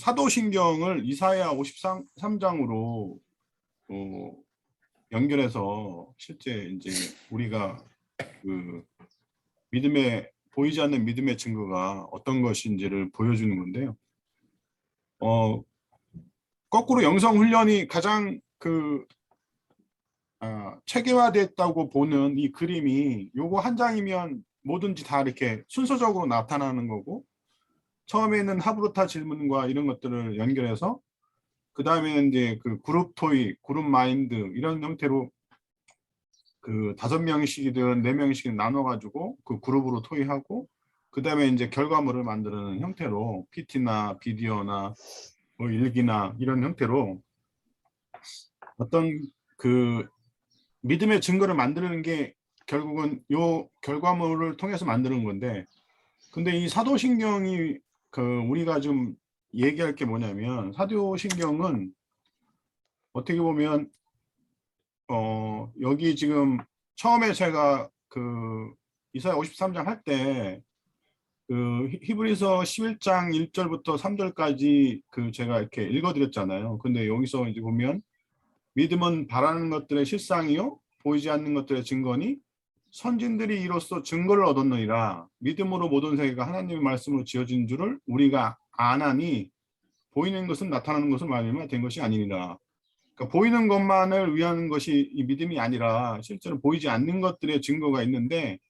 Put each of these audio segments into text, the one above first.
사도신경을 이사야 53장으로 연결해서 실제 이제 우리가 그 보이지 않는 믿음의 증거가 어떤 것인지를 보여주는 건데요. 거꾸로 영성 훈련이 가장 체계화됐다고 보는 이 그림이 요거 한 장이면 뭐든지 다 이렇게 순서적으로 나타나는 거고, 처음에는 하브루타 질문과 이런 것들을 연결해서 그 다음에는 이제 그 그룹 토익, 그룹 마인드 이런 형태로 그 5명씩이든 4명씩이든 나눠가지고 그 그룹으로 토의하고, 그 다음에 이제 결과물을 만드는 형태로 PT나 비디오나 뭐 일기나 이런 형태로 어떤 그 믿음의 증거를 만드는 게 결국은 요 결과물을 통해서 만드는 건데, 근데 이 사도신경이 우리가 좀 얘기할 게 뭐냐면, 사도신경은 어떻게 보면 여기 지금 처음에 제가 이사야 53장 할 때 히브리서 11장 1절부터 3절까지 제가 이렇게 읽어드렸잖아요. 근데 여기서 이제 보면 믿음은 바라는 것들의 실상이요 보이지 않는 것들의 증거니 선진들이 이로써 증거를 얻었느니라. 믿음으로 모든 세계가 하나님의 말씀으로 지어진 줄을 우리가 아나니 보이는 것은 나타나는 것을 말미암아 된 것이 아니니라. 그러니까 보이는 것만을 위한 것이 이 믿음이 아니라 실제로 보이지 않는 것들의 증거가 있는데,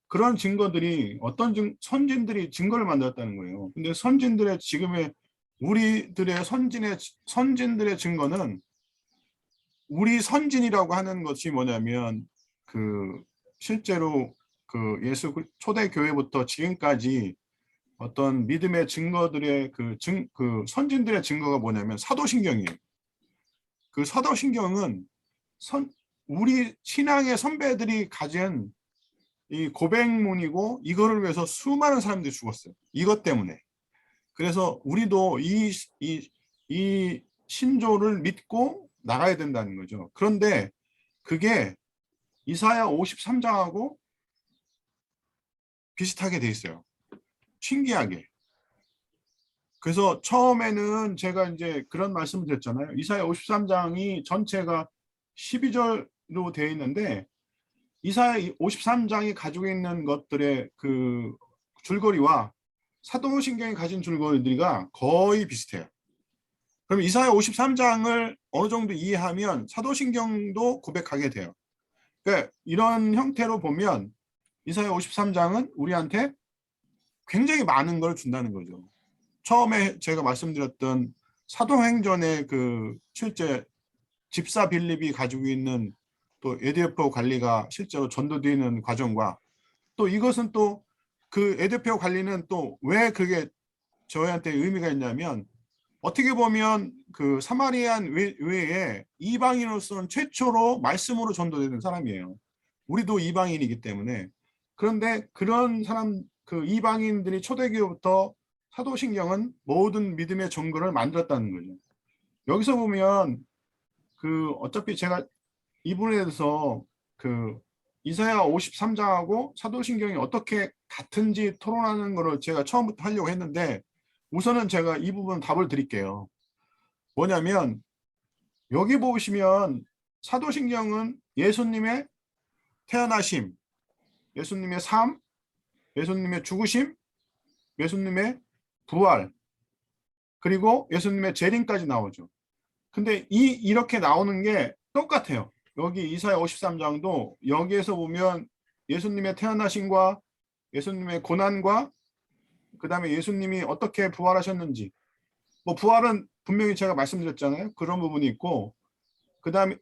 그런 증거들이 선진들이 증거를 만들었다는 거예요. 근데 선진들의 지금의 우리들의 선진들의 증거는, 우리 선진이라고 하는 것이 뭐냐면 실제로 예수 초대 교회부터 지금까지 어떤 믿음의 증거들의 선진들의 증거가 뭐냐면 사도신경이에요. 그 사도신경은 우리 신앙의 선배들이 가진 이 고백문이고, 이거를 위해서 수많은 사람들이 죽었어요. 이것 때문에. 그래서 우리도 이 신조를 믿고 나가야 된다는 거죠. 그런데 그게 이사야 53장하고 비슷하게 돼 있어요. 신기하게. 그래서 처음에는 제가 이제 그런 말씀을 드렸잖아요. 이사야 53장이 전체가 12절로 되어 있는데, 이사야 53장이 가지고 있는 것들의 줄거리와 사도신경이 가진 줄거리가 거의 비슷해요. 그럼 이사야 53장을 어느 정도 이해하면 사도신경도 고백하게 돼요. 그러니까 이런 형태로 보면 이사야 53장은 우리한테 굉장히 많은 걸 준다는 거죠. 처음에 제가 말씀드렸던 사도행전의 실제 집사 빌립이 가지고 있는 또 에디오피아 관리가 실제로 전도되는 과정과, 또 이것은 또 에디오피아 관리는 또 왜 그게 저희한테 의미가 있냐면, 어떻게 보면 사마리안 외에 이방인으로서는 최초로 말씀으로 전도되는 사람이에요. 우리도 이방인이기 때문에. 그런데 그런 사람, 이방인들이 초대교부터 사도신경은 모든 믿음의 증거를 만들었다는 거죠. 여기서 보면 어차피 제가 이 부분에 대해서 이사야 53장하고 사도신경이 어떻게 같은지 토론하는 거를 제가 처음부터 하려고 했는데, 우선은 제가 이 부분 답을 드릴게요. 뭐냐면 여기 보시면 사도신경은 예수님의 태어나심, 예수님의 삶, 예수님의 죽으심, 예수님의 부활, 그리고 예수님의 재림까지 나오죠. 근데 이렇게 나오는 게 똑같아요. 여기 이사야 53장도 여기에서 보면 예수님의 태어나심과 예수님의 고난과 그 다음에 예수님이 어떻게 부활하셨는지, 뭐 부활은 분명히 제가 말씀드렸잖아요. 그런 부분이 있고, 그 다음에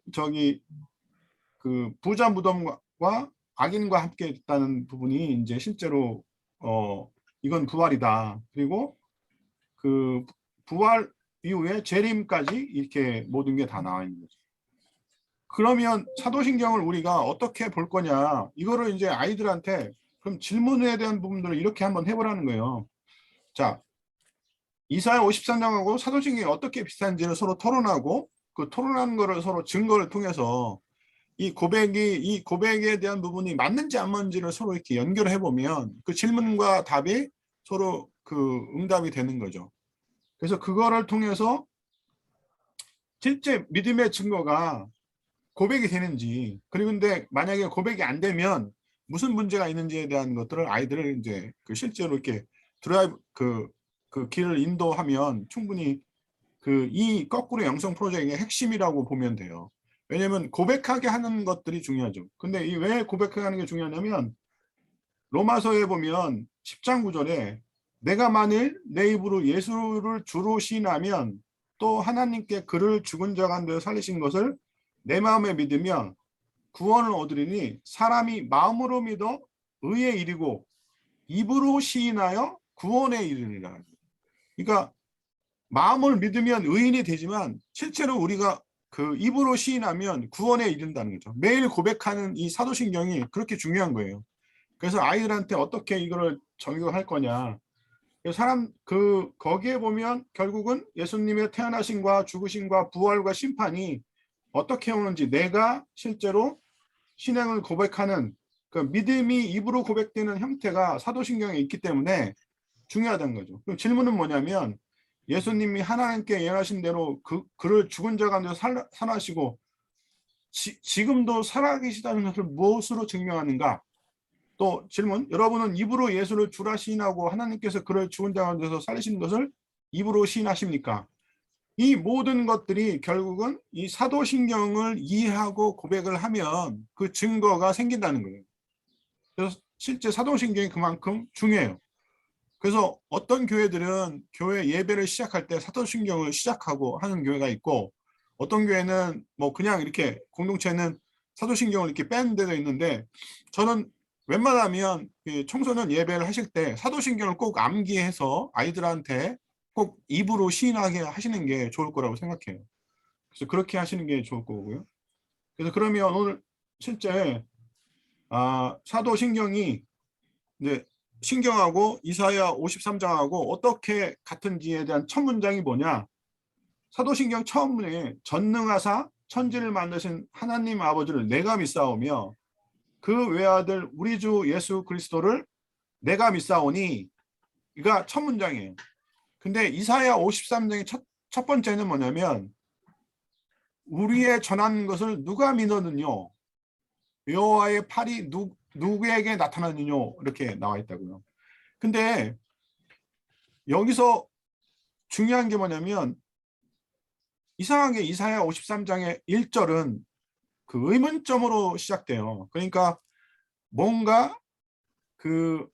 부자 무덤과 악인과 함께 있다는 부분이 이제 실제로 이건 부활이다. 그리고 부활 이후에 재림까지 이렇게 모든 게 다 나와 있는 거죠. 그러면 사도신경을 우리가 어떻게 볼 거냐, 이거를 이제 아이들한테 그럼 질문에 대한 부분들을 이렇게 한번 해보라는 거예요. 자, 이사야 53장하고 사도신경이 어떻게 비슷한지를 서로 토론하고, 그 토론하는 거를 서로 증거를 통해서 이 고백에 대한 부분이 맞는지 안 맞는지를 서로 이렇게 연결해 보면 그 질문과 답이 서로 응답이 되는 거죠. 그래서 그거를 통해서 실제 믿음의 증거가 고백이 되는지, 그리고 근데 만약에 고백이 안 되면 무슨 문제가 있는지에 대한 것들을 아이들을 이제 그 실제로 이렇게 드라이브 그 길을 인도하면 충분히 그 이 거꾸로 영성 프로젝트의 핵심이라고 보면 돼요. 왜냐면 고백하게 하는 것들이 중요하죠. 근데 이 왜 고백하게 하는 게 중요하냐면 로마서에 보면 10장 9절에 내가 만일 내 입으로 예수를 주로 시인하면 또 하나님께 그를 죽은 자 가운데 살리신 것을 내 마음에 믿으며 구원을 얻으리니 사람이 마음으로 믿어 의에 이르고 입으로 시인하여 구원에 이르리라. 그러니까 마음을 믿으면 의인이 되지만 실제로 우리가 그 입으로 시인하면 구원에 이른다는 거죠. 매일 고백하는 이 사도신경이 그렇게 중요한 거예요. 그래서 아이들한테 어떻게 이거를 적용할 거냐. 사람 거기에 보면 결국은 예수님의 태어나심과 죽으심과 부활과 심판이 어떻게 오는지 내가 실제로 신앙을 고백하는 그 믿음이 입으로 고백되는 형태가 사도신경에 있기 때문에 중요하다는 거죠. 그럼 질문은 뭐냐면 예수님이 하나님께 예언하신 대로 그를 죽은 자 가운데 살아시고 지금도 살아계시다는 것을 무엇으로 증명하는가? 또 질문, 여러분은 입으로 예수를 주라 시인하고 하나님께서 그를 죽은 자 가운데서 살리신 것을 입으로 시인하십니까? 이 모든 것들이 결국은 이 사도신경을 이해하고 고백을 하면 그 증거가 생긴다는 거예요. 그래서 실제 사도신경이 그만큼 중요해요. 그래서 어떤 교회들은 교회 예배를 시작할 때 사도신경을 시작하고 하는 교회가 있고 어떤 교회는 뭐 그냥 이렇게 공동체는 사도신경을 이렇게 빼는 데도 있는데 저는 웬만하면 청소년 예배를 하실 때 사도신경을 꼭 암기해서 아이들한테 꼭 입으로 시인하게 하시는 게 좋을 거라고 생각해요. 그래서 그렇게 하시는 게 좋을 거고요. 그래서 그러면 오늘 실제 사도신경이 이제 신경하고 이사야 53장하고 어떻게 같은지에 대한 첫 문장이 뭐냐. 사도신경 처음 문에 전능하사 천지를 만드신 하나님 아버지를 내가 믿사오며 그 외아들 우리 주 예수 그리스도를 내가 믿사오니 이가 첫 문장이에요. 근데 이사야 53장의 첫 번째는 뭐냐면 우리의 전한 것을 누가 믿었느뇨 여호와의 팔이 누구에게 나타났느뇨 이렇게 나와 있다고요. 근데 여기서 중요한 게 뭐냐면 이상하게 이사야 53장의 1절은 그 의문점으로 시작돼요. 그러니까 뭔가 그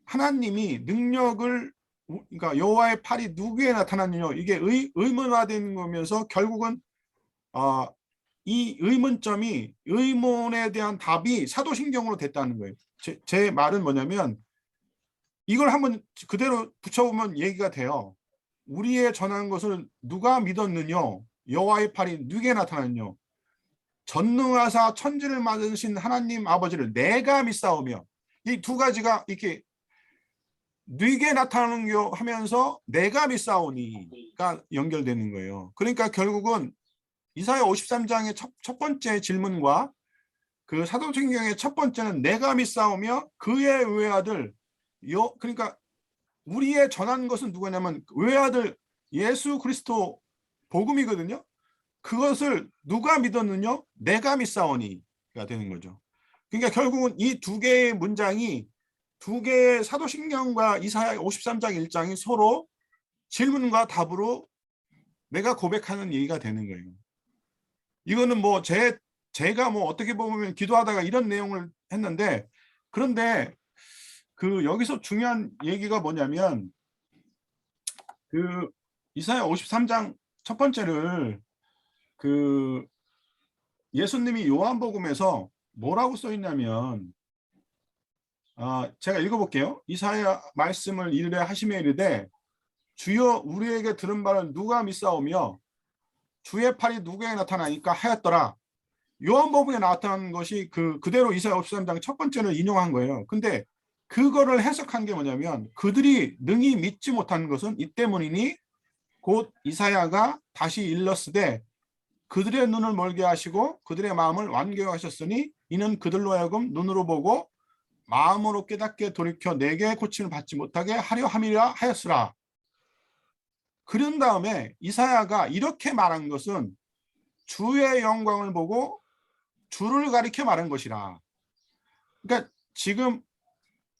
하나님이 능력을 그러니까 여호와의 팔이 누구에 나타났느냐 이게 의문화되는 거면서 결국은 이 의문점이 의문에 대한 답이 사도신경으로 됐다는 거예요. 제 말은 뭐냐면 이걸 한번 그대로 붙여보면 얘기가 돼요. 우리의 전한 것을 누가 믿었느냐 여호와의 팔이 누구에 나타났느냐 전능하사 천지를 만드신 하나님 아버지를 내가 믿사오며 이 두 가지가 이렇게 뉘게 나타나는 거 하면서 내가 믿사오니가 연결되는 거예요. 그러니까 결국은 이사야 53장의 첫 번째 질문과 그 사도신경의 첫 번째는 내가 믿사오며 그의 외아들 그러니까 우리의 전한 것은 누구냐면 외아들 예수 그리스도 복음이거든요. 그것을 누가 믿었느냐 내가 믿사오니가 되는 거죠. 그러니까 결국은 이 두 개의 문장이 두 개의 사도신경과 이사야 53장 1장이 서로 질문과 답으로 내가 고백하는 얘기가 되는 거예요. 이거는 뭐 제가 뭐 어떻게 보면 기도하다가 이런 내용을 했는데 그런데 그 여기서 중요한 얘기가 뭐냐면 그 이사야 53장 첫 번째를 그 예수님이 요한복음에서 뭐라고 써 있냐면 제가 읽어볼게요. 이사야 말씀을 이르되 하시며 이르되 주여 우리에게 들은 바를 누가 믿사오며 주의 팔이 누구에게 나타나니까 하였더라. 요한복음에 나타난 것이 그대로 이사야 53장 첫 번째를 인용한 거예요. 근데 그거를 해석한 게 뭐냐면 그들이 능히 믿지 못한 것은 이 때문이니 곧 이사야가 다시 일렀으되 그들의 눈을 멀게 하시고 그들의 마음을 완고하게 하셨으니 이는 그들로 하여금 눈으로 보고 마음으로 깨닫게 돌이켜 내게 고침을 받지 못하게 하려 함이라 하였으라. 그런 다음에 이사야가 이렇게 말한 것은 주의 영광을 보고 주를 가리켜 말한 것이라. 그러니까 지금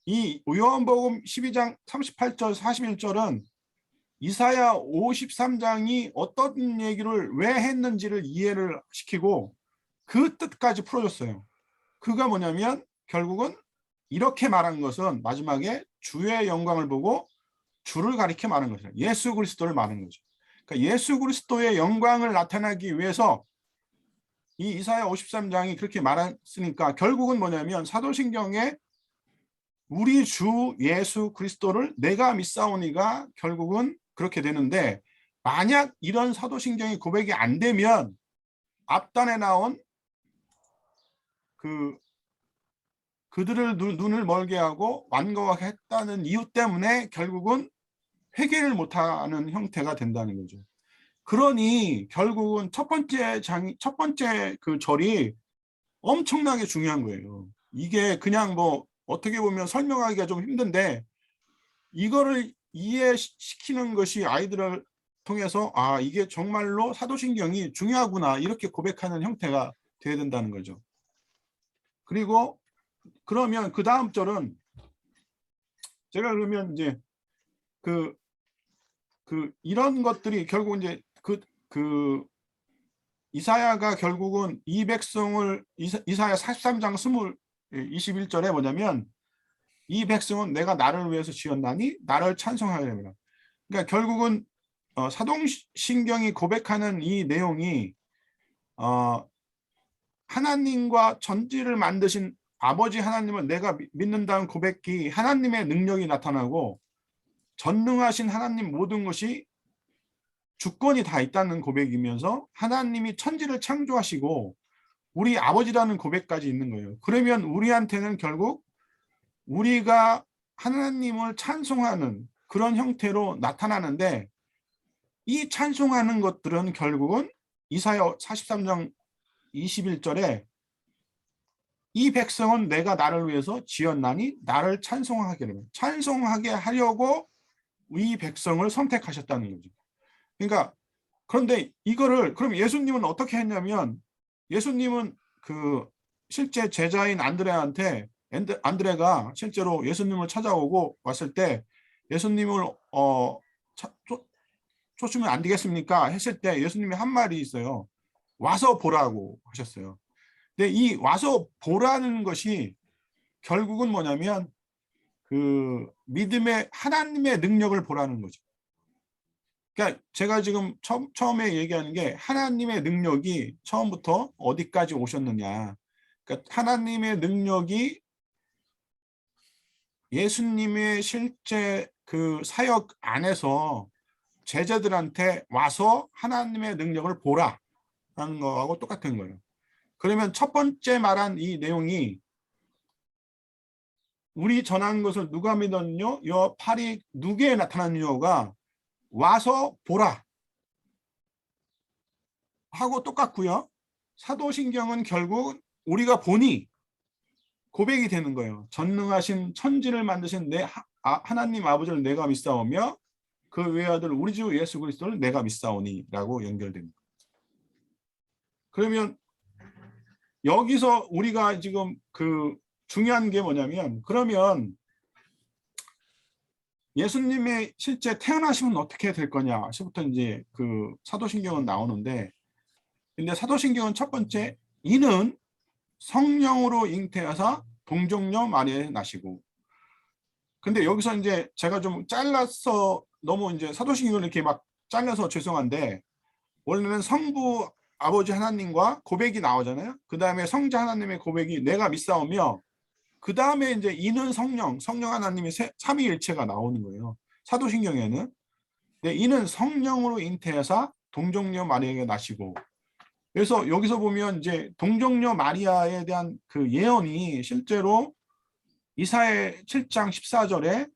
이 요한복음 12장 38절 41절은 이사야 53장이 어떤 얘기를 왜 했는지를 이해를 시키고 그 뜻까지 풀어줬어요. 그가 뭐냐면 결국은 이렇게 말한 것은 마지막에 주의 영광을 보고 주를 가리켜 말한 것이다. 예수 그리스도를 말하는 거죠. 그러니까 예수 그리스도의 영광을 나타내기 위해서 이 이사야 53장이 그렇게 말했으니까 결국은 뭐냐면 사도신경에 우리 주 예수 그리스도를 내가 믿사오니가 결국은 그렇게 되는데, 만약 이런 사도신경의 고백이 안 되면 앞단에 나온 그들을 눈을 멀게 하고 완고하게 했다는 이유 때문에 결국은 회개를 못하는 형태가 된다는 거죠. 그러니 결국은 첫 번째 그 절이 엄청나게 중요한 거예요. 이게 그냥 뭐 어떻게 보면 설명하기가 좀 힘든데 이거를 이해시키는 것이 아이들을 통해서 아, 이게 정말로 사도신경이 중요하구나 이렇게 고백하는 형태가 돼야 된다는 거죠. 그리고 그러면 그 다음 절은 제가 그러면 이제 이런 것들이 결국 이제 이사야가 결국은 이 백성을 이사야 43장 21절에 뭐냐면 이 백성은 내가 나를 위해서 지었나니 나를 찬송하게 됩니다. 그러니까 결국은 사도신경이 고백하는 이 내용이 하나님과 전지를 만드신 아버지 하나님을 내가 믿는다는 고백이 하나님의 능력이 나타나고 전능하신 하나님 모든 것이 주권이 다 있다는 고백이면서 하나님이 천지를 창조하시고 우리 아버지라는 고백까지 있는 거예요. 그러면 우리한테는 결국 우리가 하나님을 찬송하는 그런 형태로 나타나는데, 이 찬송하는 것들은 결국은 이사야 43장 21절에 이 백성은 내가 나를 위해서 지었나니 나를 찬송하게 되면 찬송하게 하려고 이 백성을 선택하셨다는 거죠. 그러니까 그런데 이거를 그럼 예수님은 어떻게 했냐면, 예수님은 실제 제자인 안드레가 실제로 예수님을 찾아오고 왔을 때 예수님을 쫓으면 안 되겠습니까 했을 때 예수님이 한 말이 있어요. 와서 보라고 하셨어요. 근데 이 와서 보라는 것이 결국은 뭐냐면 믿음의 하나님의 능력을 보라는 거죠. 그러니까 제가 지금 처음에 얘기하는 게 하나님의 능력이 처음부터 어디까지 오셨느냐. 그러니까 하나님의 능력이 예수님의 실제 사역 안에서 제자들한테 와서 하나님의 능력을 보라라는 거하고 똑같은 거예요. 그러면 첫 번째 말한 이 내용이 우리 전한 것을 누가 믿었뇨? 여 팔이 누구에 나타났뇨가 와서 보라 하고 똑같고요. 사도신경은 결국 우리가 보니 고백이 되는 거예요. 전능하신 천지를 만드신 하나님 아버지를 내가 믿사오며 그 외아들 우리 주 예수 그리스도를 내가 믿사오니 라고 연결됩니다. 그러면 여기서 우리가 지금 중요한 게 뭐냐면, 그러면 예수님의 실제 태어나시면 어떻게 될 거냐 시부터 이제 사도신경은 나오는데, 근데 사도신경은 첫 번째 이는 성령으로 잉태하사 동정녀 마리아에 나시고, 근데 여기서 이제 제가 좀 잘라서 너무 이제 사도신경을 이렇게 막 잘라서 죄송한데, 원래는 성부 아버지 하나님과 고백이 나오잖아요. 그 다음에 성자 하나님의 고백이 내가 믿사오며, 그 다음에 이제 이는 성령 하나님의 삼위일체가 나오는 거예요. 사도신경에는. 네, 이는 성령으로 잉태하사 동정녀 마리아에게 나시고. 그래서 여기서 보면 이제 동정녀 마리아에 대한 예언이 실제로 이사야 7장 14절에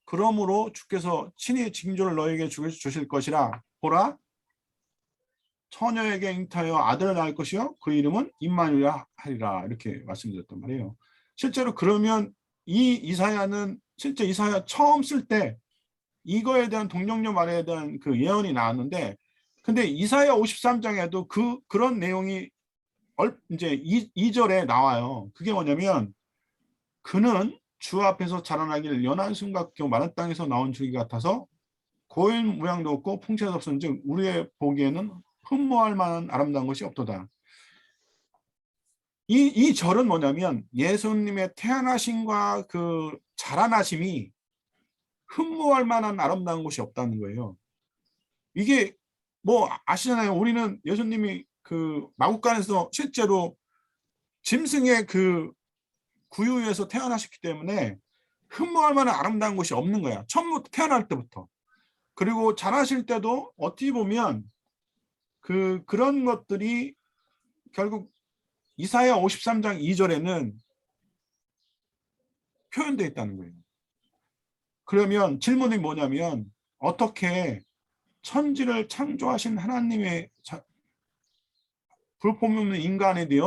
그러므로 주께서 친히 징조를 너에게 주실 것이라 보라 처녀에게 잉태하여 아들을 낳을 것이요 그 이름은 임마누엘 하리라 이렇게 말씀드렸단 말이에요. 실제로 그러면 이 이사야는 실제 이사야 처음 쓸 때 이거에 대한 동정녀 말에 대한 그 예언이 나왔는데, 근데 이사야 53장에도 그런 내용이 이제 2절에 나와요. 그게 뭐냐면, 그는 주 앞에서 자라나길 연한 숨같고 마른 땅에서 나온 줄기 같아서 고인 모양도 없고 풍채도 없은즉 우리의 보기에는 흠모할 만한 아름다운 것이 없도다. 이 절은 뭐냐면 예수님의 태어나심과 그 자라나심이 흠모할 만한 아름다운 것이 없다는 거예요. 이게 뭐 아시잖아요. 우리는 예수님이 그 마국간에서 실제로 짐승의 그 구유에서 태어나셨기 때문에 흠모할 만한 아름다운 것이 없는 거야. 처음부터 태어날 때부터. 그리고 자라실 때도 어떻게 보면 그런 것들이 결국 이사야 53장 2절에는 표현되어 있다는 거예요. 그러면 질문이 뭐냐면 어떻게 천지를 창조하신 하나님의 볼품없는 인간에 대해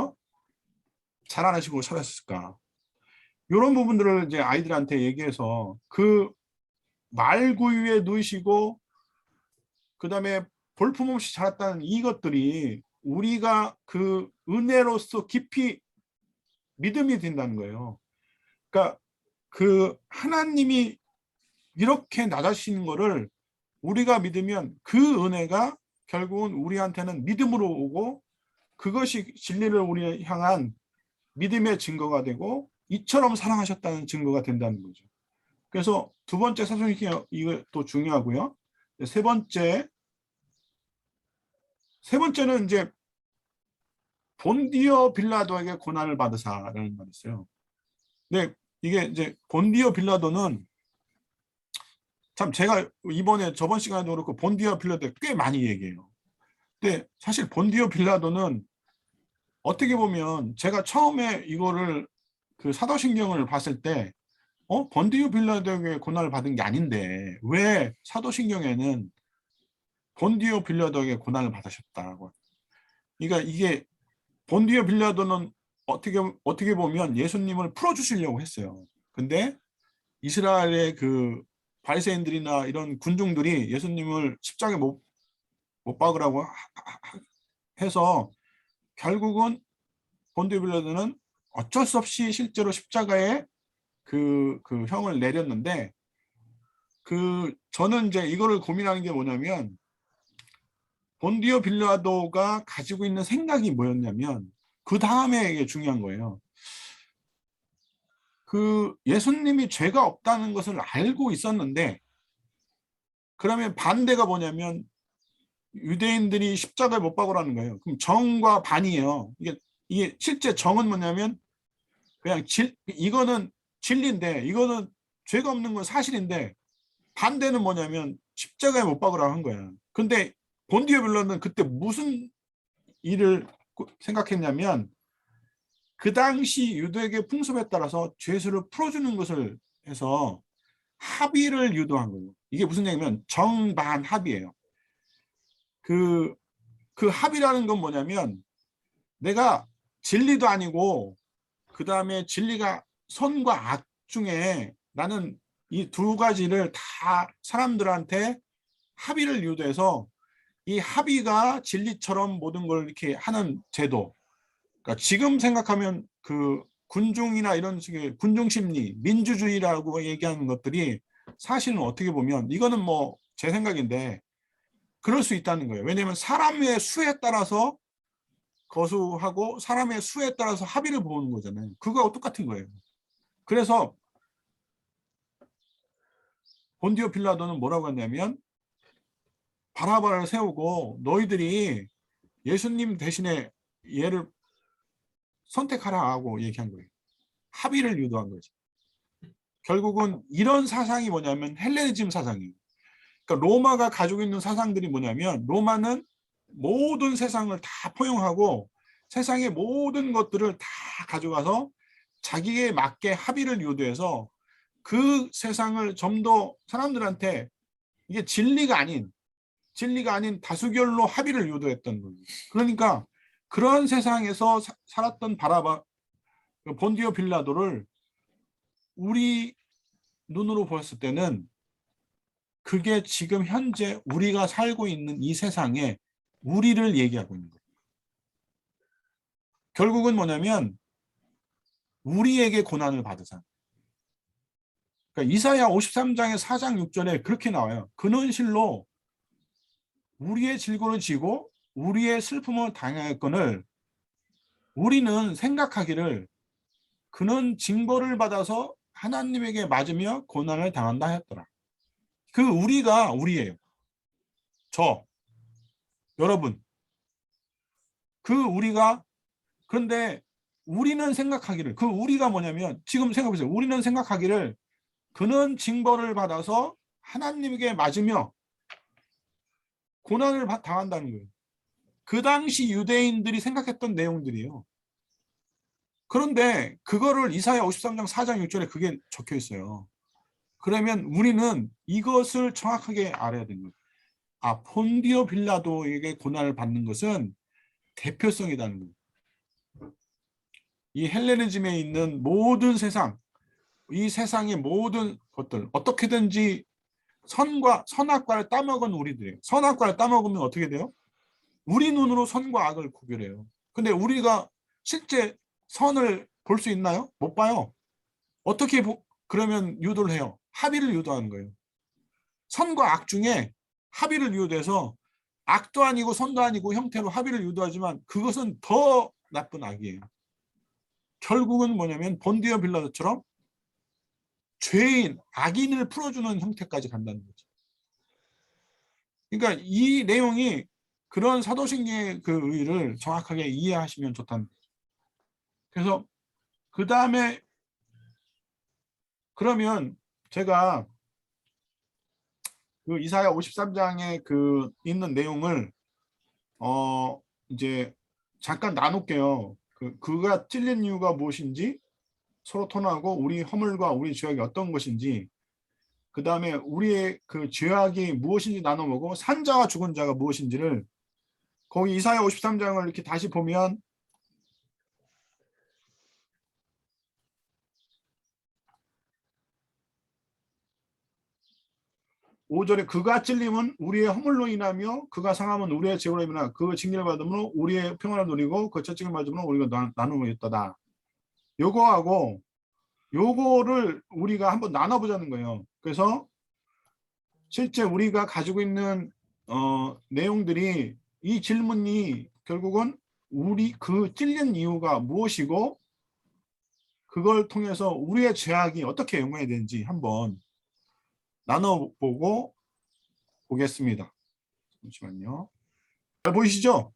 자라나시고 살았을까? 이런 부분들을 이제 아이들한테 얘기해서 그 말구유에 누이시고 그다음에 볼품없이 자랐다는 이것들이 우리가 그 은혜로서 깊이 믿음이 된다는 거예요. 그러니까 그 하나님이 이렇게 낮아지시는 거를 우리가 믿으면 그 은혜가 결국은 우리한테는 믿음으로 오고 그것이 진리를 우리 향한 믿음의 증거가 되고 이처럼 사랑하셨다는 증거가 된다는 거죠. 그래서 두 번째 사도행전 이거 또 중요하고요. 세 번째는 이제 본디오 빌라도에게 고난을 받으사라는 말이 있어요. 근데 이게 이제 본디오 빌라도는 참 제가 이번에 저번 시간에도 그렇고 본디오 빌라도에 꽤 많이 얘기해요. 근데 사실 본디오 빌라도는 어떻게 보면 제가 처음에 이거를 그 사도신경을 봤을 때 본디오 빌라도에게 고난을 받은 게 아닌데 왜 사도신경에는 본디오 빌라도에게 고난을 받으셨다고. 그러니까 이게 본디오 빌라도는 어떻게 보면 예수님을 풀어주시려고 했어요. 근데 이스라엘의 그 바리새인들이나 이런 군중들이 예수님을 십자가에 못 박으라고 해서 결국은 본디오 빌라도는 어쩔 수 없이 실제로 십자가에 그 형을 내렸는데 저는 이제 이거를 고민하는 게 뭐냐면 본디오 빌라도가 가지고 있는 생각이 뭐였냐면 그 다음에 이게 중요한 거예요. 그 예수님이 죄가 없다는 것을 알고 있었는데 그러면 반대가 뭐냐면 유대인들이 십자가에 못 박으라는 거예요. 그럼 정과 반이에요. 이게 실제 정은 뭐냐면 그냥 이거는 진리인데 이거는 죄가 없는 건 사실인데 반대는 뭐냐면 십자가에 못 박으라고 한 거야. 근데 본디오 빌라도는 그때 무슨 일을 생각했냐면 그 당시 유대계 풍습에 따라서 죄수를 풀어주는 것을 해서 합의를 유도한 거예요. 이게 무슨 얘기냐면 정반 합의예요. 그 합의라는 건 뭐냐면 내가 진리도 아니고 그 다음에 진리가 선과 악 중에 나는 이 두 가지를 다 사람들한테 합의를 유도해서 이 합의가 진리처럼 모든 걸 이렇게 하는 제도. 그러니까 지금 생각하면 그 군중이나 이런 식의 군중 심리, 민주주의라고 얘기하는 것들이 사실은 어떻게 보면 이거는 뭐 제 생각인데 그럴 수 있다는 거예요. 왜냐하면 사람의 수에 따라서 거수하고 사람의 수에 따라서 합의를 보는 거잖아요. 그거하고 똑같은 거예요. 그래서 본디오 빌라도는 뭐라고 했냐면 바라바를 세우고 너희들이 예수님 대신에 얘를 선택하라 하고 얘기한 거예요. 합의를 유도한 거죠. 결국은 이런 사상이 뭐냐면 헬레니즘 사상이에요. 그러니까 로마가 가지고 있는 사상들이 뭐냐면 로마는 모든 세상을 다 포용하고 세상의 모든 것들을 다 가져가서 자기에 맞게 합의를 유도해서 그 세상을 좀 더 사람들한테 이게 진리가 아닌 다수결로 합의를 유도했던 거예요. 그러니까 그런 세상에서 살았던 본디오 빌라도를 우리 눈으로 보았을 때는 그게 지금 현재 우리가 살고 있는 이 세상에 우리를 얘기하고 있는 거예요. 결국은 뭐냐면 우리에게 고난을 받으사. 그러니까 이사야 53장의 4장 6절에 그렇게 나와요. 그는 실로 우리의 질고를 지고 우리의 슬픔을 당하였거늘 우리는 생각하기를 그는 징벌을 받아서 하나님에게 맞으며 고난을 당한다 하였더라. 그 우리가 우리예요. 저, 여러분. 그 우리가 그런데 우리는 생각하기를 그 우리가 뭐냐면 지금 생각해보세요. 우리는 생각하기를 그는 징벌을 받아서 하나님에게 맞으며 고난을 당한다는 거예요. 그 당시 유대인들이 생각했던 내용들이에요. 그런데 그거를 이사야 53장 4장 6절에 그게 적혀 있어요. 그러면 우리는 이것을 정확하게 알아야 되는 거예요. 아, 폰디오 빌라도에게 고난을 받는 것은 대표성이라는 거예요. 이 헬레니즘에 있는 모든 세상, 이 세상의 모든 것들 어떻게든지 선악과를 따먹은 우리들이에요. 선악과를 따먹으면 어떻게 돼요? 우리 눈으로 선과 악을 구별해요. 근데 우리가 실제 선을 볼 수 있나요? 못 봐요. 어떻게 그러면 유도를 해요? 합의를 유도하는 거예요. 선과 악 중에 합의를 유도해서 악도 아니고 선도 아니고 형태로 합의를 유도하지만 그것은 더 나쁜 악이에요. 결국은 뭐냐면 본디오 빌라도처럼 죄인, 악인을 풀어주는 형태까지 간다는 거죠. 그러니까 이 내용이 그런 사도신경의 그 의의를 정확하게 이해하시면 좋다는 거죠. 그래서 그 다음에 그러면 제가 그 이사야 53장에 그 있는 내용을 이제 잠깐 나눌게요. 그가 찔린 이유가 무엇인지 서로 토론하고 우리 허물과 우리 죄악이 어떤 것인지 그 다음에 우리의 그 죄악이 무엇인지 나눠보고 산자와 죽은 자가 무엇인지를 거기 이사야 53장을 이렇게 다시 보면 5절에 그가 찔림은 우리의 허물로 인하며 그가 상함은 우리의 죄로 인하여 그 징계를 받으므로 우리의 평안을 누리고 그 채찍을 맞으므로 우리가 나눔을 했다다. 요거하고 요거를 우리가 한번 나눠보자는 거예요. 그래서 실제 우리가 가지고 있는 내용들이 이 질문이 결국은 우리 그 찔린 이유가 무엇이고 그걸 통해서 우리의 죄악이 어떻게 용해야 되는지 한번 나눠보고 보겠습니다. 잠시만요. 잘 보이시죠?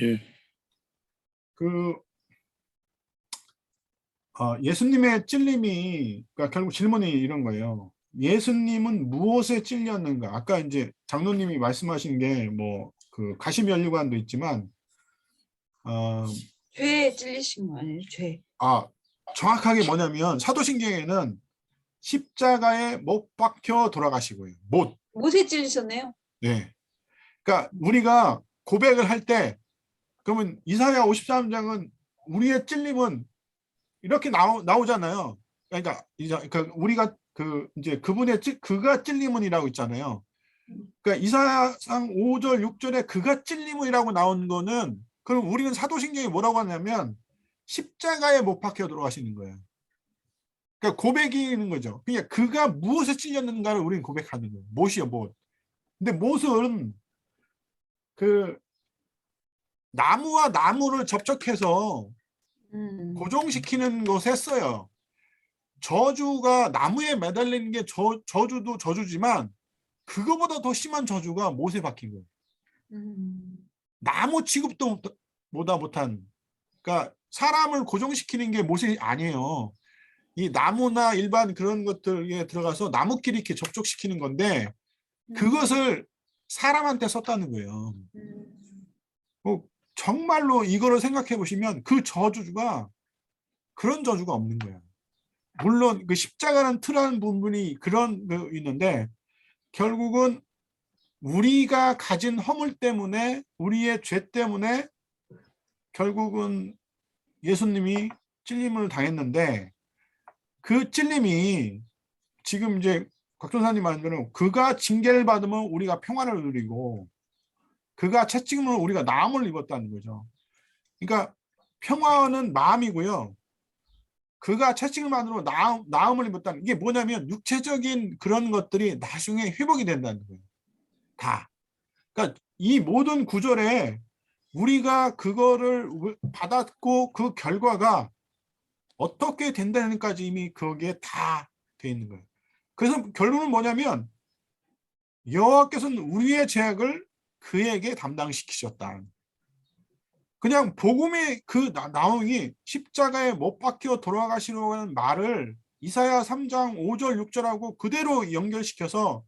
예. 예수님의 찔림이 그러니까 결국 질문이 이런 거예요. 예수님은 무엇에 찔렸는가? 아까 이제 장로님이 말씀하신 게 뭐 그 가시면류관도 있지만 죄에 찔리신 거 아니에요? 죄. 정확하게 뭐냐면 사도신경에는 십자가에 못 박혀 돌아가시고요. 못에 찔리셨네요. 네. 그러니까 우리가 고백을 할 때 그러면 이사야 53장은 우리의 찔림은 이렇게 나오잖아요. 그러니까 우리가 이제 그분의 그가 찔림은이라고 있잖아요. 그러니까 이사야상 5절 6절에 그가 찔림이라고 나온 거는 그럼 우리는 사도신경이 뭐라고 하냐면 십자가에 못 박혀 들어가시는 거예요. 그러니까 고백이 있는 거죠. 그러니까 그가 무엇에 찔렸는가를 우리는 고백하는 거예요. 못이요, 못. 근데 못은 그 나무와 나무를 접촉해서 고정시키는 것에 써요. 저주가 나무에 매달리는 게 저주도 저주지만 그거보다 더 심한 저주가 못에 박힌 거예요. 나무 취급도 보다 못한. 그러니까 사람을 고정시키는 게 못이 아니에요. 이 나무나 일반 그런 것들에 들어가서 나무끼리 이렇게 접촉시키는 건데 그것을 사람한테 썼다는 거예요. 정말로 이거를 생각해 보시면 그 저주가 그런 저주가 없는 거예요. 물론 그 십자가는 틀한 부분이 그런 거 있는데 결국은 우리가 가진 허물 때문에 우리의 죄 때문에 결국은 예수님이 찔림을 당했는데 그 찔림이 지금 이제 곽전사님 말대로 그가 징계를 받으면 우리가 평화를 누리고 그가 채찍으로 우리가 나음을 입었다는 거죠. 그러니까 평화는 마음이고요. 그가 채찍을 받으로 나음을 입었다는 이게 뭐냐면 육체적인 그런 것들이 나중에 회복이 된다는 거예요. 다. 그러니까 이 모든 구절에 우리가 그거를 받았고 그 결과가 어떻게 된다는까지 이미 거기에 다 돼 있는 거예요. 그래서 결론은 뭐냐면 여호와께서는 우리의 죄악을 그에게 담당시키셨다. 그냥 복음의 그 나오기 십자가에 못 박혀 돌아가시려고 하는 말을 이사야 3장 5절 6절하고 그대로 연결시켜서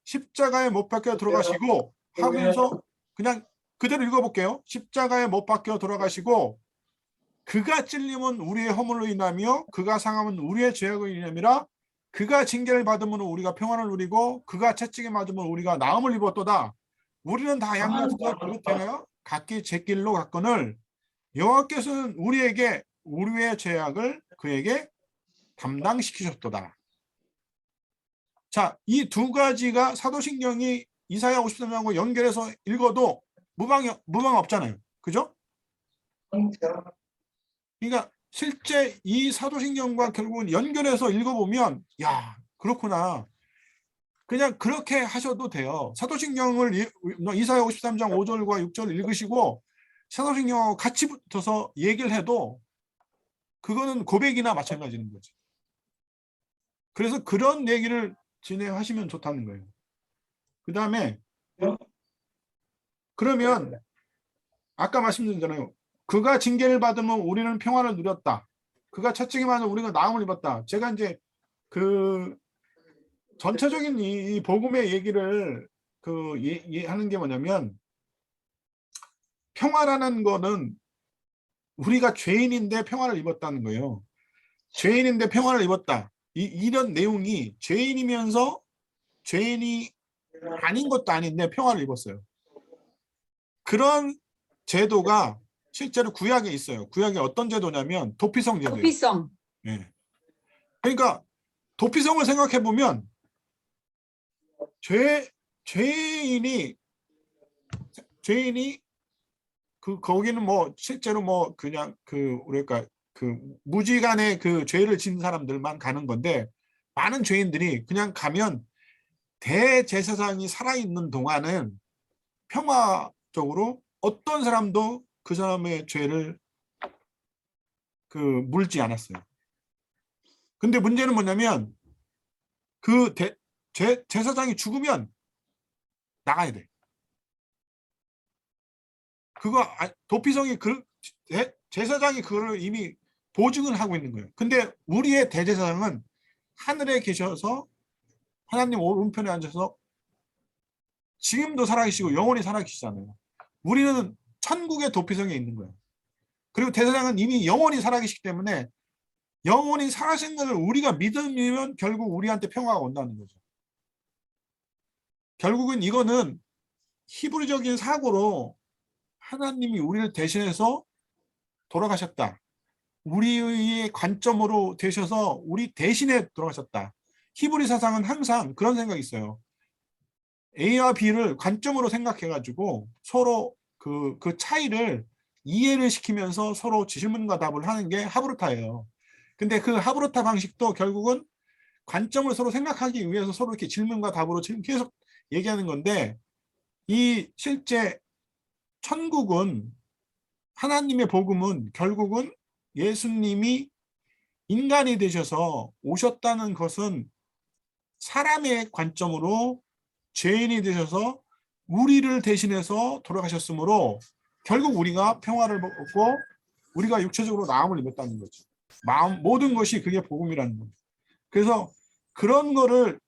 십자가에 못 박혀 돌아가시고 하면서 그냥 그대로 읽어볼게요. 십자가에 못 박혀 돌아가시고 그가 찔림은 우리의 허물로 인하며 그가 상함은 우리의 죄악으로 인함이라 그가 징계를 받으면 우리가 평안을 누리고 그가 채찍에 맞으면 우리가 나음을 입었도다. 우리는 다 양같아서 그릇되어 각기 제 길로 갔거늘 여호와께서는 우리에게 우리의 죄악을 그에게 담당시키셨도다. 자, 이 두 가지가 사도신경이 이사야 53장과 연결해서 읽어도 무방 없잖아요. 그죠? 그러니까 실제 이 사도신경과 결국은 연결해서 읽어보면 야, 그렇구나. 그냥 그렇게 하셔도 돼요. 사도신경을 이사야 53장 5절과 6절 읽으시고 사도신경하고 같이 붙어서 얘기를 해도 그거는 고백이나 마찬가지인 거지. 그래서 그런 얘기를 진행하시면 좋다는 거예요. 그 다음에 그러면 아까 말씀드렸잖아요. 그가 징계를 받으면 우리는 평화를 누렸다. 그가 채찍에 맞으면 우리가 나음을 입었다. 제가 이제 그 전체적인 이 복음의 얘기를 하는 게 뭐냐면 평화라는 거는 우리가 죄인인데 평화를 입었다는 거예요. 죄인인데 평화를 입었다. 이런 내용이 죄인이면서 죄인이 아닌 것도 아닌데 평화를 입었어요. 그런 제도가 실제로 구약에 있어요. 구약에 어떤 제도냐면 도피성 제도예요. 도피성. 네. 그러니까 도피성을 생각해 보면 죄인이 거기는 뭐 실제로 뭐 그냥 우리가 무지간에 그 죄를 지은 사람들만 가는 건데 많은 죄인들이 그냥 가면 대제사장이 살아있는 동안은 평화적으로 어떤 사람도 그 사람의 죄를 물지 않았어요. 근데 문제는 뭐냐면 제사장이 죽으면 나가야 돼. 도피성이 제사장이 그걸 이미 보증을 하고 있는 거예요. 근데 우리의 대제사장은 하늘에 계셔서 하나님 오른편에 앉아서 지금도 살아계시고 영원히 살아계시잖아요. 우리는 천국의 도피성에 있는 거예요. 그리고 대제사장은 이미 영원히 살아계시기 때문에 영원히 살아신 것을 우리가 믿으면 결국 우리한테 평화가 온다는 거죠. 결국은 이거는 히브리적인 사고로 하나님이 우리를 대신해서 돌아가셨다. 우리의 관점으로 되셔서 우리 대신에 돌아가셨다. 히브리 사상은 항상 그런 생각이 있어요. A와 B를 관점으로 생각해가지고 서로 그 차이를 이해를 시키면서 서로 질문과 답을 하는 게 하브루타예요. 근데 그 하브루타 방식도 결국은 관점을 서로 생각하기 위해서 서로 이렇게 질문과 답으로 계속 얘기하는 건데 이 실제 천국은 하나님의 복음은 결국은 예수님이 인간이 되셔서 오셨다는 것은 사람의 관점으로 죄인이 되셔서 우리를 대신해서 돌아가셨으므로 결국 우리가 평화를 얻고 우리가 육체적으로 나음을 입었다는 거죠. 모든 것이 그게 복음이라는 거죠. 그래서 그런 거를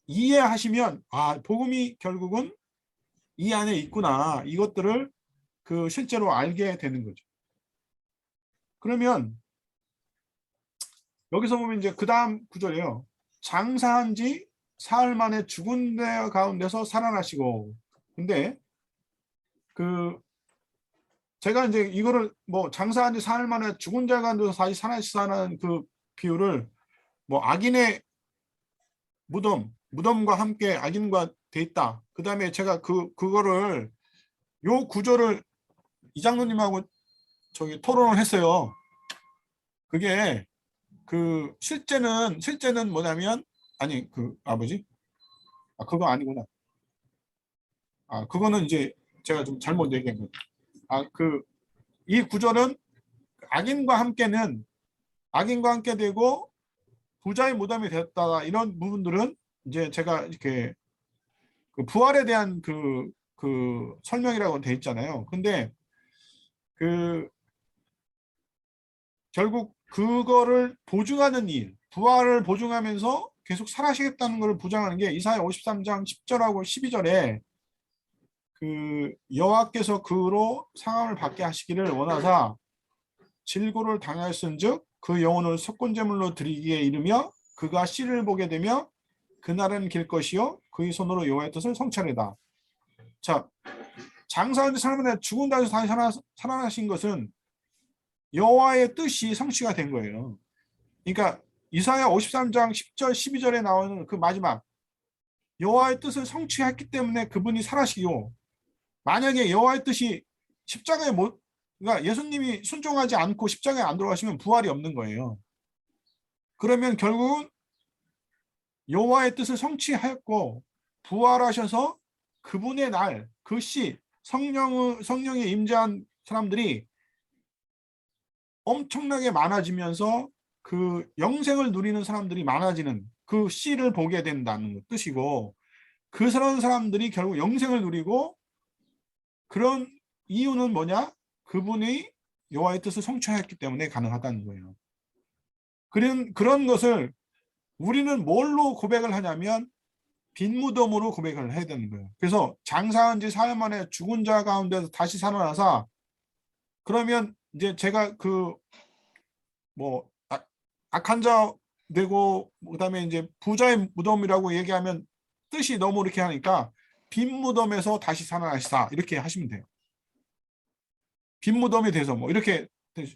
이해하시면 복음이 결국은 이 안에 있구나. 이것들을 실제로 알게 되는 거죠. 그러면 여기서 보면 이제 그 다음 구절이에요. 장사한 지 사흘 만에 죽은 데 가운데서 살아나시고. 근데 제가 이제 이거를 뭐 장사한 지 사흘 만에 죽은 자 가운데서 다시 살아나시는 그 비유를 뭐 악인의 무덤, 무덤과 함께 악인과 돼 있다. 그다음에 제가 그거를 요 구조를 이장로님하고 저기 토론을 했어요. 그게 그 실제는 뭐냐면 아니 그 아버지 그거 아니구나. 그거는 이제 제가 좀 잘못 얘기한 거예요. 이 구조는 악인과 함께 되고 부자의 무덤이 되었다. 이런 부분들은 이제 제가 이렇게 그 부활에 대한 그 설명이라고 돼 있잖아요. 근데 그 결국 그거를 보증하는 일, 부활을 보증하면서 계속 살아시겠다는 것을 보장하는 게 이사야 53장 10절하고 12절에 그 여호와께서 그로 상함을 받게 하시기를 원하사 질고를 당하였은즉 그 영혼을 속건제물로 드리기에 이르며 그가 씨를 보게 되며 그날은 길 것이요 그의 손으로 여호와의 뜻을 성취하리다. 자, 장사하는 사람은 죽은 다시 살아나신 것은 여호와의 뜻이 성취가 된 거예요. 그러니까 이사야 53장 10절 12절에 나오는 그 마지막 여호와의 뜻을 성취했기 때문에 그분이 살아시고, 만약에 여호와의 뜻이 십자가에 못, 그러니까 예수님이 순종하지 않고 십자가에 안 들어가시면 부활이 없는 거예요. 그러면 결국은 여호와의 뜻을 성취하였고 부활하셔서 그분의 날, 그 시 성령이 임재한 사람들이 엄청나게 많아지면서 그 영생을 누리는 사람들이 많아지는 그 씨를 보게 된다는 뜻이고, 그 사람들이 결국 영생을 누리고, 그런 이유는 뭐냐? 그분이 여호와의 뜻을 성취하였기 때문에 가능하다는 거예요. 그런 것을 우리는 뭘로 고백을 하냐면 빈 무덤으로 고백을 해야 되는 거예요. 그래서 장사한 지 사흘 만에 죽은 자 가운데서 다시 살아나서, 그러면 이제 제가 뭐 악한 자 되고 그다음에 이제 부자의 무덤이라고 얘기하면 뜻이 너무 이렇게 하니까 빈 무덤에서 다시 살아나시다 이렇게 하시면 돼요. 빈 무덤이 돼서 뭐 이렇게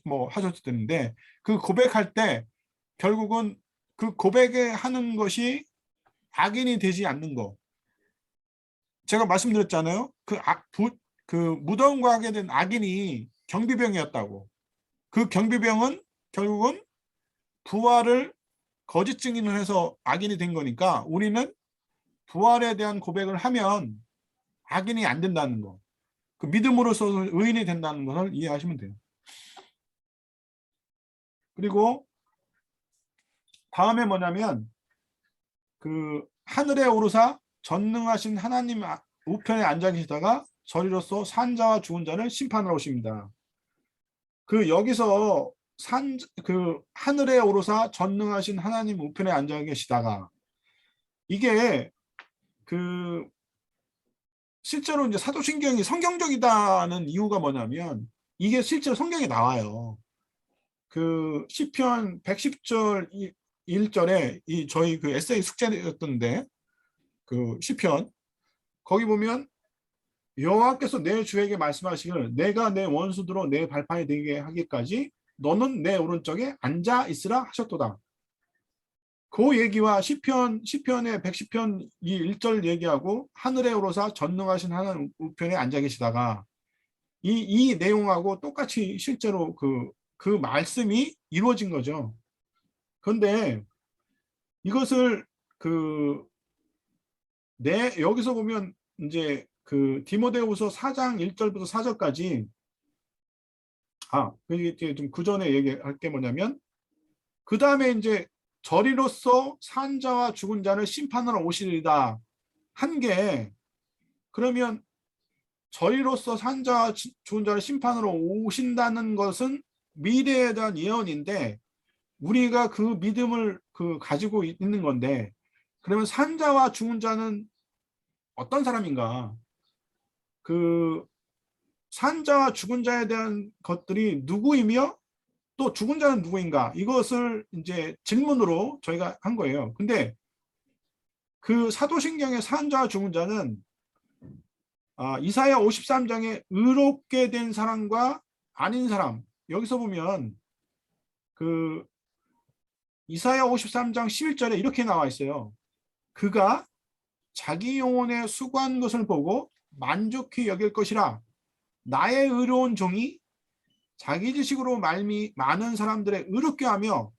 뭐 하셔도 되는데, 그 고백할 때 결국은 그 고백에 하는 것이 악인이 되지 않는 거. 제가 말씀드렸잖아요. 그 무덤과 하게 된 악인이 경비병이었다고. 그 경비병은 결국은 부활을 거짓 증인을 해서 악인이 된 거니까 우리는 부활에 대한 고백을 하면 악인이 안 된다는 거. 그 믿음으로써 의인이 된다는 것을 이해하시면 돼요. 그리고 다음에 뭐냐면 그 하늘에 오르사 전능하신 하나님 우편에 앉아 계시다가 저리로서 산자와 죽은 자를 심판하러 오십니다. 그 여기서 그 하늘에 오르사 전능하신 하나님 우편에 앉아 계시다가, 이게 그 실제로 이제 사도신경이 성경적이다는 이유가 뭐냐면 이게 실제로 성경에 나와요. 그 시편 110절 1절에 이 저희 그 에세이 숙제였던데, 그 시편 거기 보면 여호와께서 내 주에게 말씀하시기를 내가 내 원수들로 내 발판이 되게 하기까지 너는 내 오른쪽에 앉아 있으라 하셨도다. 그 얘기와 시편의 110편 이 1절 얘기하고 하늘에 오르사 전능하신 하나님 우편에 앉아 계시다가 이 내용하고 똑같이 실제로 그 말씀이 이루어진 거죠. 그런데 이것을 여기서 보면 이제 그 디모데후서 4장 1절부터 4절까지 이게 좀 그 전에 얘기할 게 뭐냐면, 그 다음에 이제 저리로서 산 자와 죽은 자를 심판하러 오시리다 한 게, 그러면 저희로서 산 자와 죽은 자를 심판으로 오신다는 것은 미래에 대한 예언인데 우리가 그 믿음을 가지고 있는 건데, 그러면 산 자와 죽은 자는 어떤 사람인가? 그 산 자와 죽은 자에 대한 것들이 누구이며 또 죽은 자는 누구인가? 이것을 이제 질문으로 저희가 한 거예요. 근데 그 사도신경의 산 자와 죽은 자는 이사야 53장에 의롭게 된 사람과 아닌 사람, 여기서 보면 그 이사야 53장 11절에 이렇게 나와 있어요. 그가 자기 영혼에 수고한 것을 보고 만족히 여길 것이라. 나의 의로운 종이 자기 지식으로 많은 사람들의 의롭게 하며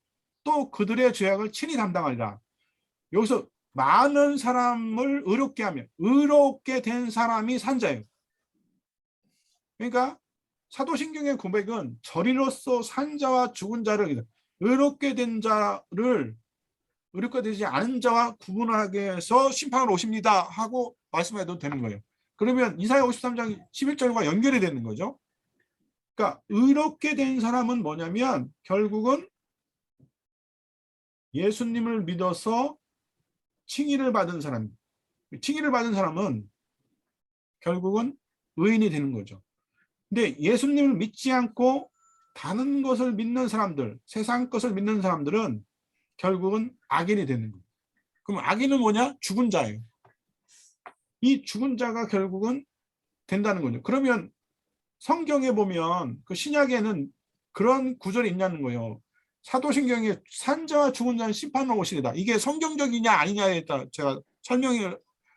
또 그들의 죄악을 친히 담당하리라. 여기서 많은 사람을 의롭게 하며, 의롭게 된 사람이 산자예요. 그러니까 사도신경의 고백은 저리로서 산 자와 죽은 자를, 의롭게 된 자를 의롭게 되지 않은 자와 구분하게 해서 심판을 오십니다 하고 말씀해도 되는 거예요. 그러면 이사야 53장 11절과 연결이 되는 거죠. 그러니까 의롭게 된 사람은 뭐냐면 결국은 예수님을 믿어서 칭의를 받은 사람, 칭의를 받은 사람은 결국은 의인이 되는 거죠. 근데 예수님을 믿지 않고 다른 것을 믿는 사람들, 세상 것을 믿는 사람들은 결국은 악인이 되는 거예요. 그럼 악인은 뭐냐? 죽은 자예요. 이 죽은 자가 결국은 된다는 거죠. 그러면 성경에 보면 그 신약에는 그런 구절이 있냐는 거예요. 사도신경에 산자와 죽은 자는 심판을 오시리다. 이게 성경적이냐 아니냐에 따라 제가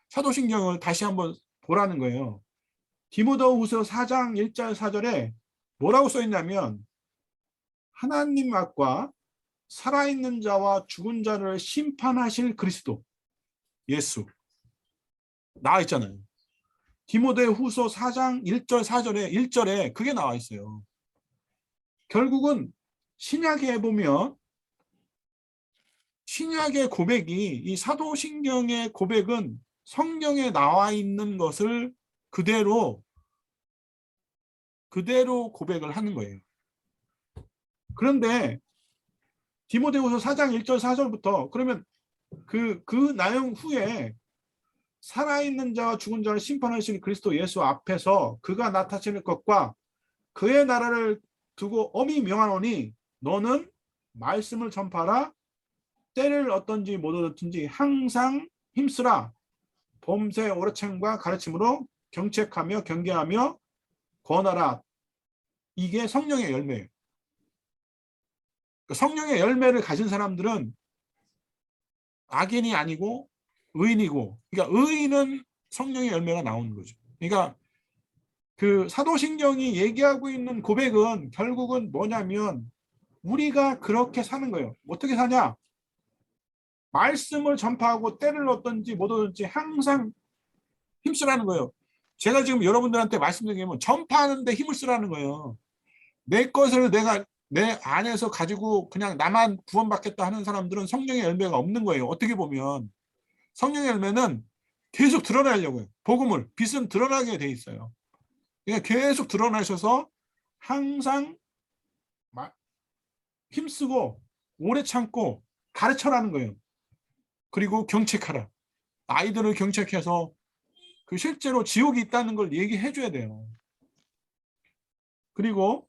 사도신경을 다시 한번 보라는 거예요. 디모데후서 4장 1절 4절에 뭐라고 써 있냐면 하나님 앞과 살아있는 자와 죽은 자를 심판하실 그리스도 예수 나와 있잖아요. 디모데후서 4장 1절 4절에 1절에 그게 나와 있어요. 결국은 신약에 보면 신약의 고백이 이 사도신경의 고백은 성경에 나와 있는 것을 그대로 고백을 하는 거예요. 그런데 디모데후서 4장 1절 4절부터 그러면 그 내용 후에 살아있는 자와 죽은 자를 심판하시는 그리스도 예수 앞에서 그가 나타낼 것과 그의 나라를 두고 엄히 명하노니 너는 말씀을 전파하라. 때를 어떤지 못 얻었든지 항상 힘쓰라. 범세 오르창과 가르침으로 경책하며 경계하며 권하라. 이게 성령의 열매예요. 성령의 열매를 가진 사람들은 악인이 아니고 의인이고, 그러니까 의인은 성령의 열매가 나오는 거죠. 그러니까 그 사도신경이 얘기하고 있는 고백은 결국은 뭐냐면 우리가 그렇게 사는 거예요. 어떻게 사냐? 말씀을 전파하고 때를 얻든지 못 얻든지 항상 힘쓰라는 거예요. 제가 지금 여러분들한테 말씀드리면 전파하는데 힘을 쓰라는 거예요. 내 것을 내가 내 안에서 가지고 그냥 나만 구원받겠다 하는 사람들은 성령의 열매가 없는 거예요. 어떻게 보면 성령의 열매는 계속 드러나려고요. 복음을, 빛은 드러나게 돼 있어요. 그러니까 계속 드러나셔서 항상 힘쓰고 오래 참고 가르쳐라는 거예요. 그리고 경책하라. 아이들을 경책해서 그 실제로 지옥이 있다는 걸 얘기해 줘야 돼요. 그리고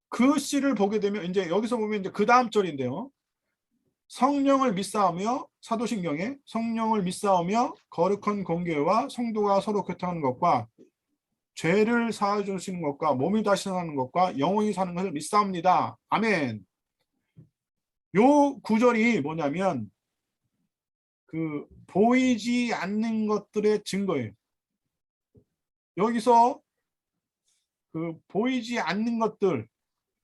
그 씨를 보게 되면 이제 여기서 보면 이제 그 다음 절인데요. 성령을 믿사오며 사도신경에 성령을 믿사오며 거룩한 공교회와 성도가 서로 교통하는 것과 죄를 사해 주시는 것과 몸이 다시 사는 것과 영원히 사는 것을 믿사옵니다. 아멘. 요 구절이 뭐냐면 그 보이지 않는 것들의 증거예요. 여기서 그 보이지 않는 것들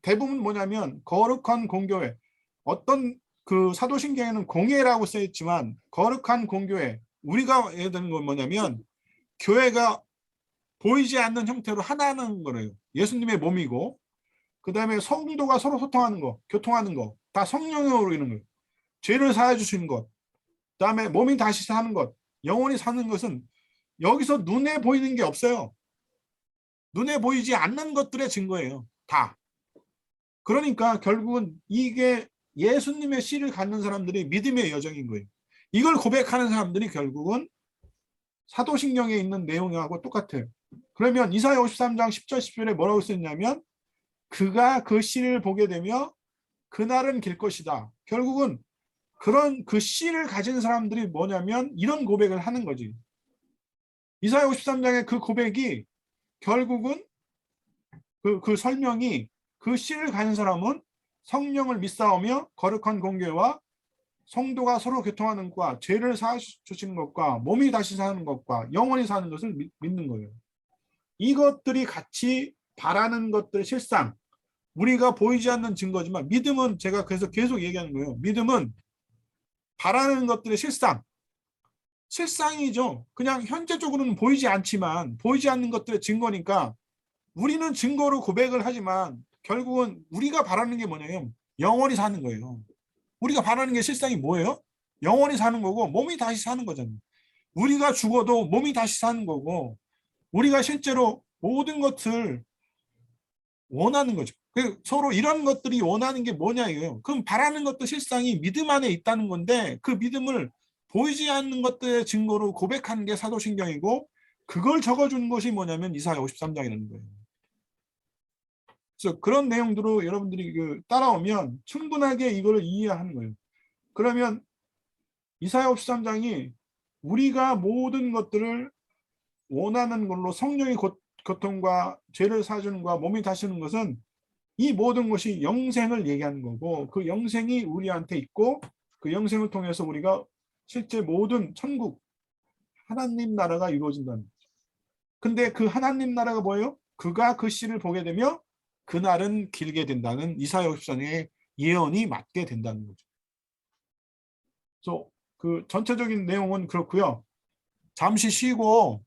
대부분 뭐냐면 거룩한 공교회, 어떤 그 사도신경에는 공회라고 써 있지만 거룩한 공교회, 우리가 예를 드는 건 뭐냐면 교회가 보이지 않는 형태로 하나는 거예요. 예수님의 몸이고 그 다음에 성도가 서로 소통하는 거, 교통하는 거 다 성령으로 이루는 거예요. 죄를 사해 주시는 것, 그 다음에 몸이 다시 사는 것, 영원히 사는 것은 여기서 눈에 보이는 게 없어요. 눈에 보이지 않는 것들의 증거예요. 다. 그러니까 결국은 이게 예수님의 씨를 갖는 사람들이 믿음의 여정인 거예요. 이걸 고백하는 사람들이 결국은 사도신경에 있는 내용하고 똑같아요. 그러면 이사야 53장 10절 10절에 뭐라고 썼냐면 그가 그 씨를 보게 되며 그날은 길 것이다. 결국은 그런 그 씨를 가진 사람들이 뭐냐면 이런 고백을 하는 거지. 이사야 53장의 그 고백이 결국은 그 설명이 그 씨를 가진 사람은 성령을 믿사오며 거룩한 공교회와 성도가 서로 교통하는 것과 죄를 사주시는 것과 몸이 다시 사는 것과 영원히 사는 것을 믿는 거예요. 이것들이 같이 바라는 것들의 실상, 우리가 보이지 않는 증거지만 믿음은 제가 그래서 계속 얘기하는 거예요. 믿음은 바라는 것들의 실상, 실상이죠. 그냥 현재적으로는 보이지 않지만 보이지 않는 것들의 증거니까 우리는 증거로 고백을 하지만 결국은 우리가 바라는 게 뭐냐면 영원히 사는 거예요. 우리가 바라는 게 실상이 뭐예요? 영원히 사는 거고 몸이 다시 사는 거잖아요. 우리가 죽어도 몸이 다시 사는 거고 우리가 실제로 모든 것을 원하는 거죠. 서로 이런 것들이 원하는 게 뭐냐 이거예요. 그럼 바라는 것도 실상이 믿음 안에 있다는 건데 그 믿음을 보이지 않는 것들의 증거로 고백하는 게 사도신경이고 그걸 적어주는 것이 뭐냐면 이사야 53장이라는 거예요. 그래서 그런 내용들로 여러분들이 따라오면 충분하게 이걸 이해하는 거예요. 그러면 이사야 53장이 우리가 모든 것들을 원하는 걸로 성령의 고통과 죄를 사주는 것과 몸이 다시는 것은 이 모든 것이 영생을 얘기하는 거고 그 영생이 우리한테 있고 그 영생을 통해서 우리가 실제 모든 천국 하나님 나라가 이루어진다는 거죠. 근데 그 하나님 나라가 뭐예요? 그가 그 씨를 보게 되며 그날은 길게 된다는 이사야 54장의 예언이 맞게 된다는 거죠. 그래서 그 전체적인 내용은 그렇고요. 잠시 쉬고